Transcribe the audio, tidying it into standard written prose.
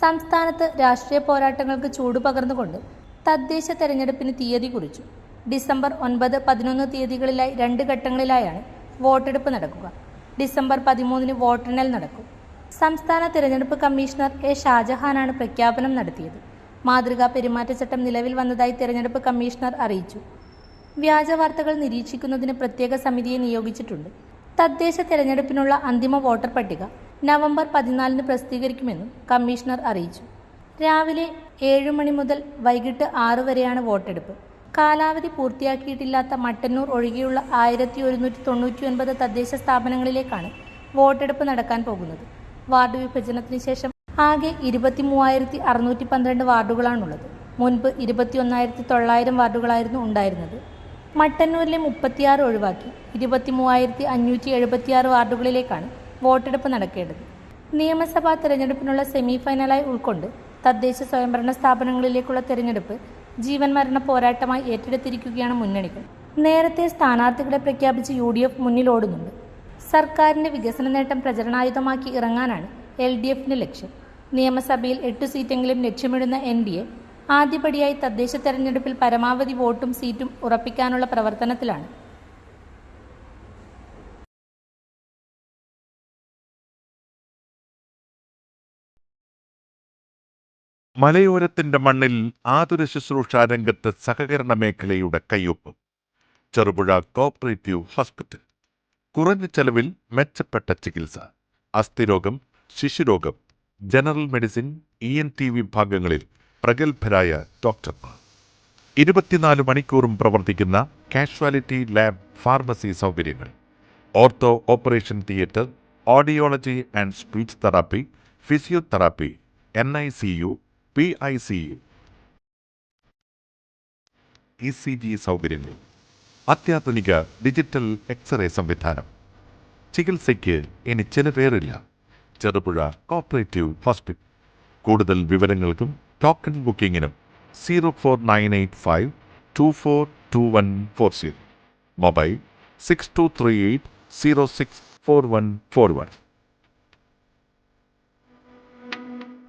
സംസ്ഥാനത്ത് രാഷ്ട്രീയ പോരാട്ടങ്ങൾക്ക് ചൂട് പകർന്നുകൊണ്ട് തദ്ദേശ തെരഞ്ഞെടുപ്പിന് തീയതി കുറിച്ചു. ഡിസംബർ 9, 11 തീയതികളിലായി 2 ഘട്ടങ്ങളിലായാണ് വോട്ടെടുപ്പ് നടക്കുക. ഡിസംബർ 13 വോട്ടെണ്ണൽ നടക്കും. സംസ്ഥാന തെരഞ്ഞെടുപ്പ് കമ്മീഷണർ എ ഷാജഹാനാണ് പ്രഖ്യാപനം നടത്തിയത്. മാതൃകാ പെരുമാറ്റച്ചട്ടം നിലവിൽ വന്നതായി തെരഞ്ഞെടുപ്പ് കമ്മീഷണർ അറിയിച്ചു. വ്യാജ വാർത്തകൾ നിരീക്ഷിക്കുന്നതിന് പ്രത്യേക സമിതിയെ നിയോഗിച്ചിട്ടുണ്ട്. തദ്ദേശ തെരഞ്ഞെടുപ്പിനുള്ള അന്തിമ വോട്ടർ പട്ടിക നവംബർ 14 പ്രസിദ്ധീകരിക്കുമെന്നും കമ്മീഷണർ അറിയിച്ചു. രാവിലെ 7 മണി മുതൽ വൈകിട്ട് 6 വരെയാണ് വോട്ടെടുപ്പ്. കാലാവധി പൂർത്തിയാക്കിയിട്ടില്ലാത്ത മട്ടന്നൂർ ഒഴികെയുള്ള 1199 തദ്ദേശ സ്ഥാപനങ്ങളിലേക്കാണ് വോട്ടെടുപ്പ് നടക്കാൻ പോകുന്നത്. വാർഡ് വിഭജനത്തിന് ശേഷം ആകെ 23,612 വാർഡുകളാണുള്ളത്. മുൻപ് 21,900 വാർഡുകളായിരുന്നു ഉണ്ടായിരുന്നത്. മട്ടന്നൂരിലെ 36 ഒഴിവാക്കി 23,576 വാർഡുകളിലേക്കാണ് വോട്ടെടുപ്പ് നടക്കേണ്ടത്. നിയമസഭാ തെരഞ്ഞെടുപ്പിനുള്ള സെമി ഫൈനലായി ഉൾക്കൊണ്ട് തദ്ദേശ സ്വയംഭരണ സ്ഥാപനങ്ങളിലേക്കുള്ള തെരഞ്ഞെടുപ്പ് ജീവൻ മരണ പോരാട്ടമായി ഏറ്റെടുത്തിരിക്കുകയാണ് മുന്നണികൾ. നേരത്തെ സ്ഥാനാർത്ഥികളെ പ്രഖ്യാപിച്ച് UDF മുന്നിലോടുന്നുണ്ട്. സർക്കാരിന്റെ വികസന നേട്ടം പ്രചരണായുധമാക്കി ഇറങ്ങാനാണ് LDFന്റെ ലക്ഷ്യം. നിയമസഭയിൽ 8 സീറ്റെങ്കിലും ലക്ഷ്യമിടുന്ന NDA ആദ്യപടിയായി തദ്ദേശ തെരഞ്ഞെടുപ്പിൽ പരമാവധി വോട്ടും സീറ്റും ഉറപ്പിക്കാനുള്ള പ്രവർത്തനത്തിലാണ്. മലയോരത്തിന്റെ മണ്ണിൽ ആതുര ശുശ്രൂഷ രംഗത്ത് സഹകരണ മേഖലയുടെ കയ്യൊപ്പ്. Cherupuzha cooperative hospital. കുറഞ്ഞ ചെലവിൽ മെച്ചപ്പെട്ട ചികിത്സ. അസ്ഥിരോഗം, ശിശുരോഗം, ജനറൽ മെഡിസിൻ, ENT വിഭാഗങ്ങളിൽ പ്രഗത്ഭരായ ഡോക്ടർമാർ. 24 മണിക്കൂറും പ്രവർത്തിക്കുന്ന കാഷ്വാലിറ്റി ലാബ്, ഫാർമസി സൗകര്യങ്ങൾ. Ortho operation theatre, audiology and speech therapy, physiotherapy, NICU, PICU, ECG സൗകര്യങ്ങൾ. അത്യാധുനിക ഡിജിറ്റൽ എക്സ്റേ സംവിധാനം. ചികിത്സയ്ക്ക് ഇനി ചിലവേറില്ല. Cherupuzha cooperative hospital. കൂടുതൽ വിവരങ്ങൾക്കും ടോക്കൺ ബുക്കിങ്ങിനും 04985242140. മൊബൈൽ 6238064141.